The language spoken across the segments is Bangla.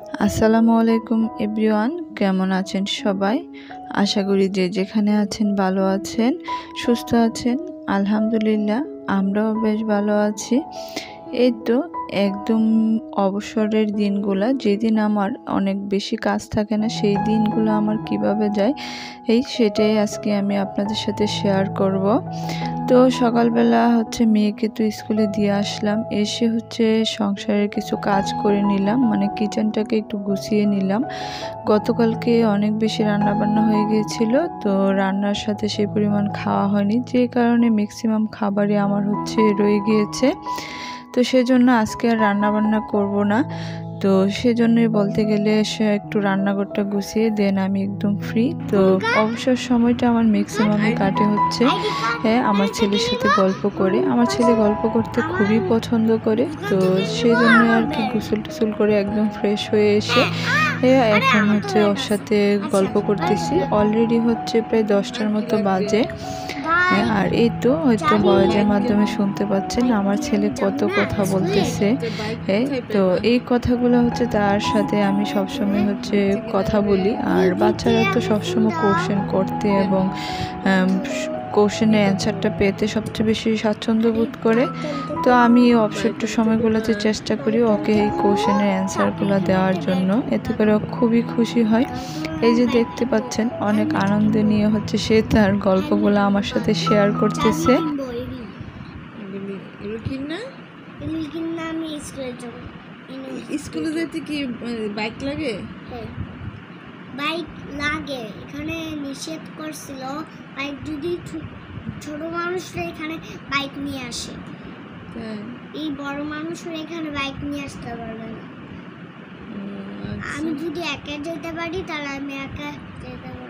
আসসালামু আলাইকুম এভরিওয়ান, কেমন আছেন সবাই? আশা করি যে যেখানে আছেন ভালো আছেন, সুস্থ আছেন। আলহামদুলিল্লাহ, আমরাও বেশ ভালো আছি। এই তো একদম অবসরের দিনগুলা, যেদিন আমার অনেক বেশি কাজ থাকে না, সেই দিনগুলো আমার কিভাবে যায় সেটাই আজকে আমি আপনাদের সাথে শেয়ার করব। তো সকালবেলা মেয়েকে তো স্কুলে দিয়ে আসলাম, এসে সংসারের কিছু কাজ করে নিলাম, মানে কিচেনটাকে একটু গুছিয়ে নিলাম। গতকালকে অনেক বেশি রান্নাবান্না হয়ে গিয়েছিল, তো রান্নার সাথে সেই পরিমাণ খাওয়া হয়নি, যে কারণে ম্যাক্সিমাম খাবারই আমার রয়ে গিয়েছে। তো সেজন্য আজকে আর রান্নাবান্না করব না। তো সেজন্যই বলতে গেলে একটু রান্নাঘরটা গুছিয়ে দেন আমি একদম ফ্রি। তো অবসর সময়টা আমার ম্যাক্সিমামই কাটে আমার ছেলের সাথে গল্প করে। আমার ছেলে গল্প করতে খুবই পছন্দ করে, তো সেই জন্য আর কি গোসল টোসল করে একদম ফ্রেশ হয়ে এসে এখন ওর সাথে গল্প করতেছি। অলরেডি প্রায় 10টার মতো বাজে। আর এই তো হয়তো ভয়েসের মাধ্যমে শুনতে পাচ্ছেন আমার ছেলে কত কথা বলতেছে। তো এই কথাগুলো তার সাথে আমি সবসময় কথা বলি। আর বাচ্চারা তো সবসময় কোশ্চেন করতে এবং কোশ্চেনের অ্যান্সারটা পেতে সবচেয়ে বেশি স্বাচ্ছন্দ্য বোধ করে। তো আমি অবসর সময়গুলোতে চেষ্টা করি ওকে এই কোশ্চেনের অ্যান্সারগুলো দেওয়ার জন্য, এতে করে ও খুবই খুশি হয়। এই যে দেখতে পাচ্ছেন অনেক আনন্দ নিয়ে সে তার গল্পগুলো আমার সাথে শেয়ার করতেছে। স্কুলে যেতে কি বাইক লাগে? বাইক লাগে, এখানে নিষেধ করছিল বাইক যদি ছোট মানুষরা এখানে বাইক নিয়ে আসে, এই বড় মানুষরা এখানে বাইক নিয়ে আসতে পারবে না। আমি যদি একা যেতে পারি তাহলে আমি একা যেতে পারবো।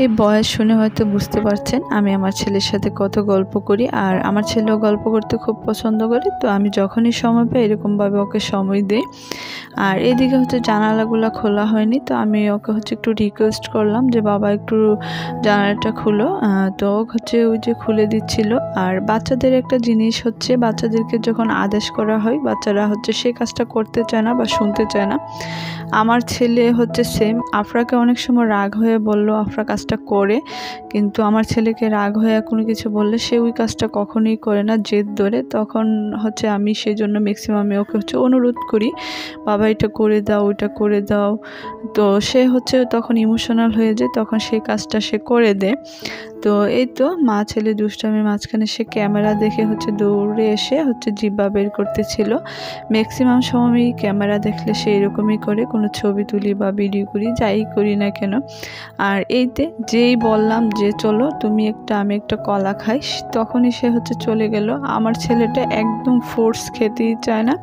এই বয়স শুনে হয়তো বুঝতে পারছেন আমি আমার ছেলের সাথে কত গল্প করি, আর আমার ছেলেও গল্প করতে খুব পছন্দ করে। তো আমি যখনই সময় পাই এরকমভাবে ওকে সময় দিই। আর এদিকে জানালাগুলো খোলা হয়নি, তো আমি ওকে একটু রিকোয়েস্ট করলাম যে বাবা একটু জানালাটা খুলো। তো ওই যে খুলে দিচ্ছিল। আর বাচ্চাদের একটা জিনিস বাচ্চাদেরকে যখন আদেশ করা হয় বাচ্চারা সে কাজটা করতে চায় না বা শুনতে চায় না। আমার ছেলে সেম। আফরাকে অনেক সময় রাগ হয়ে বললো আফরা কাজটা করে, কিন্তু আমার ছেলেকে রাগ হয়ে কোনো কিছু বললে সে ওই কাজটা কখনোই করে না, জেদ ধরে। তখন আমি সেই জন্য ম্যাক্সিমামে ওকে অনুরোধ করি বাবা এটা করে দাও, ওইটা করে দাও। তো সে তখন ইমোশনাল হয়ে যায়, তখন সেই কাজটা সে করে দেয়। তো এই তো মা ছেলে দুষ্টামির মাঝখানে সে ক্যামেরা দেখে দৌড়ে এসে জিব্বা বের করতেছিল। ম্যাক্সিমাম সময় ক্যামেরা দেখলে সে এরকমই করে, কোনো ছবি তুলি বা ভিডিও করি, যাই করি না কেন। আর এইতে যেই বললাম যে চলো তুমি আমি একটা কলা খাই, তখনই সে চলে গেল। আমার ছেলেটা একদম ফ্রুটস খেতেই চায় না,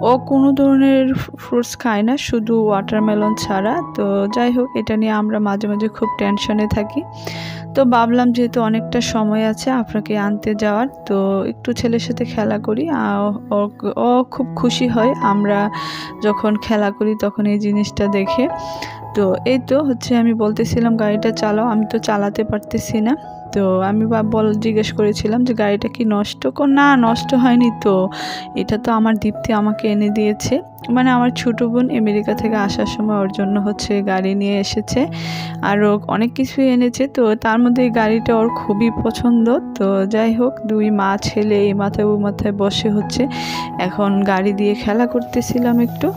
ও কোনো ধরনের ফ্রুটস খায় না, শুধু ওয়াটারমেলন ছাড়া। তো যাই হোক, এটা নিয়ে আমরা মাঝে মাঝে খুব টেনশনে থাকি। তো ভাবলাম যেহেতু অনেকটা সময় আছে আপনাকে আনতে যাওয়ার, তো একটু ছেলের সাথে খেলা করি। ও খুব খুশি হয় আমরা যখন খেলা করি তখন এই জিনিসটা দেখে। তো এই তো আমি বলতেছিলাম গাড়িটা চালাও, আমি তো চালাতে পারতেছি না। তো আমি জিজ্ঞেস করেছিলাম যে গাড়িটা কি নষ্ট? না, নষ্ট হয়নি তো, এটা তো আমার দীপ্তি আমাকে এনে দিয়েছে। মানে আমার ছোটো বোন আমেরিকা থেকে আসার সময় ওর জন্য গাড়ি নিয়ে এসেছে, আরও অনেক কিছুই এনেছে। তো তার মধ্যে এই গাড়িটা ওর খুবই পছন্দ। তো যাই হোক, দুই মা ছেলে এই মাথায় ও মাথায় বসে এখন গাড়ি দিয়ে খেলা করতেছিলাম একটু।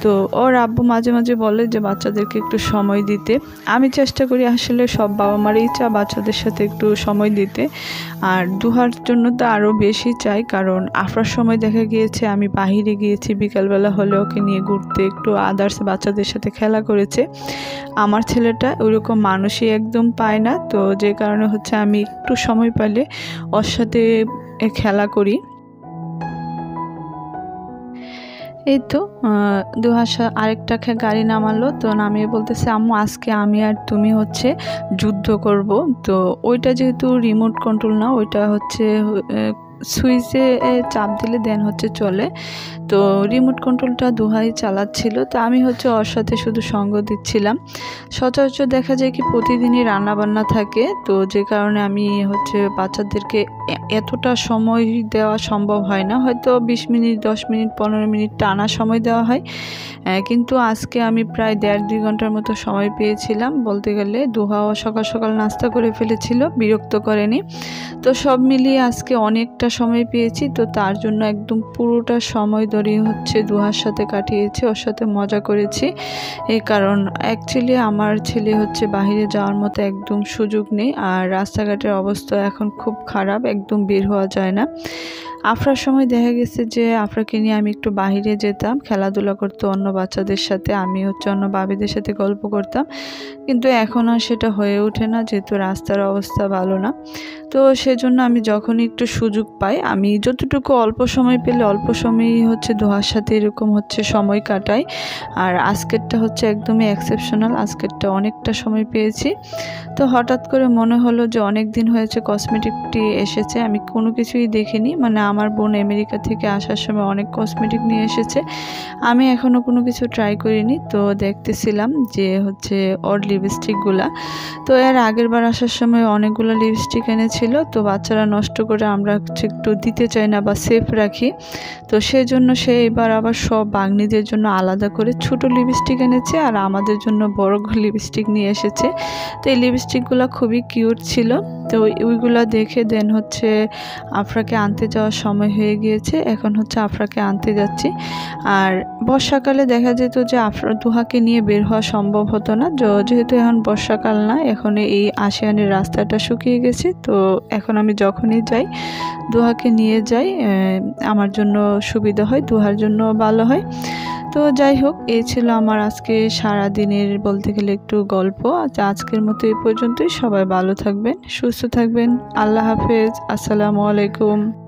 তো ওর আব্বু মাঝে মাঝে বলে যে বাচ্চাদেরকে একটু সময় দিতে। আমি চেষ্টা করি, আসলে সব বাবা মারই চায় বাচ্চাদের সাথে একটু সময় দিতে, আর দুহার জন্য তো আরও বেশি চাই। কারণ আফরার সময় দেখা গিয়েছে আমি বাহিরে গিয়েছি, বিকালবেলা হলে ওকে নিয়ে ঘুরতে, একটু আদার্স বাচ্চাদের সাথে খেলা করেছে। আমার ছেলেটা ওইরকম মানুষই একদম পায় না, তো যে কারণে আমি একটু সময় পেলে ওর সাথে খেলা করি। এই তো দুহাসা আরেকটা গাড়ি নামালো, তো নামিয়ে বলতেছে আম্মু আজকে আমি আর তুমি যুদ্ধ করব। তো ওইটা যেহেতু রিমোট কন্ট্রোল না, ওইটা সুইচে চাপ দিলে দেন হচ্ছে চলে। তো রিমোট কন্ট্রোলটা দুহাই চালাচ্ছিল, তো আমি হচ্ছে ওর সাথে শুধু সঙ্গ দিচ্ছিলাম। সচরাচর দেখা যায় কি প্রতিদিনই রান্নাবান্না থাকে, তো যে কারণে আমি হচ্ছে বাচ্চাদেরকে এতটা সময় দেওয়া সম্ভব হয় না, হয়তো 20 মিনিট 10 মিনিট 15 মিনিট টানা সময় দেওয়া হয়। কিন্তু আজকে আমি প্রায় 1.5-2 ঘন্টার মতো সময় পেয়েছিলাম বলতে গেলে। দুহাও সকাল সকাল নাস্তা করে ফেলেছিল, বিরক্ত করেনি। তো সব মিলিয়ে আজকে অনেকটা সময় পেয়েছি, তো তার জন্য একদম পুরোটা সময় ধরে হচ্ছে দুহার সাথে কাটিয়েছি, ওর সাথে মজা করেছি। এই কারণ অ্যাকচুয়ালি আমার ছেলে হচ্ছে বাইরে যাওয়ার মতো একদম সুযোগ নেই, আর রাস্তাঘাটের অবস্থা এখন খুব খারাপ, একদম বের হওয়া যায় না। আফরার সময় দেখা গেছে যে আফরাকে নিয়ে আমি একটু বাইরে যেতাম, খেলাধুলা করতে অন্য বাচ্চাদের সাথে, আমি হচ্ছে অন্য বাবিদের সাথে গল্প করতাম, কিন্তু এখন আর সেটা হয়ে ওঠে না যেহেতু রাস্তার অবস্থা ভালো না। তো সেজন্য আমি যখনই একটু সুযোগ পাই, আমি যতটুকু অল্প সময় পেলে অল্প সময়ই হচ্ছে দোহার সাথে এরকম হচ্ছে সময় কাটাই। আর আজকেরটা হচ্ছে একদমই এক্সেপশনাল, আজকেরটা অনেকটা সময় পেয়েছি। তো হঠাৎ করে মনে হলো যে অনেক দিন হয়েছে কসমেটিকটি এসেছে, আমি কোনো কিছুই দেখিনি, মানে আমার বোন আমেরিকা থেকে আসার সময় অনেক কসমেটিক নিয়ে এসেছে, আমি এখনও কোনো কিছু ট্রাই করিনি। তো দেখতেছিলাম যে হচ্ছে ওর লিপস্টিকগুলা, তো এর আগের বার আসার সময় অনেকগুলো লিপস্টিক এনেছিল, তো বাচ্চারা নষ্ট করে আমরা একটু দিতে চাই না বা সেফ রাখি, তো সেজন্য সে এবার আবার সব বাগনিদের জন্য আলাদা করে ছোট লিপস্টিক এনেছে আর আমাদের জন্য বড় লিপস্টিক নিয়ে এসেছে। তো এই লিপস্টিকগুলো খুবই কিউট ছিল, তো ওইগুলো দেখে দেন হচ্ছে আফরাকে আনতে যাওয়ার সময় হয়ে গিয়েছে, এখন হচ্ছে আফরাকে আনতে যাচ্ছি। আর বর্ষাকালে দেখা যেত যে দুহাকে নিয়ে বের হওয়া সম্ভব হতো না, যেহেতু এখন বর্ষাকাল না, এখন এই আশিয়ানের রাস্তাটা শুকিয়ে গেছে, তো এখন আমি যখনই যাই দুহাকে নিয়ে যাই, আমার জন্য সুবিধা হয়, দুহার জন্য ভালো হয়। তো যাই হোক, এই ছিল আমার আজকে সারা দিনের বলতে গেলে একটু গল্প। আজকের মতো এই পর্যন্তই। সবাই ভালো থাকবেন, সুস্থ থাকবেন। আল্লাহ হাফেজ, আসসালামু আলাইকুম।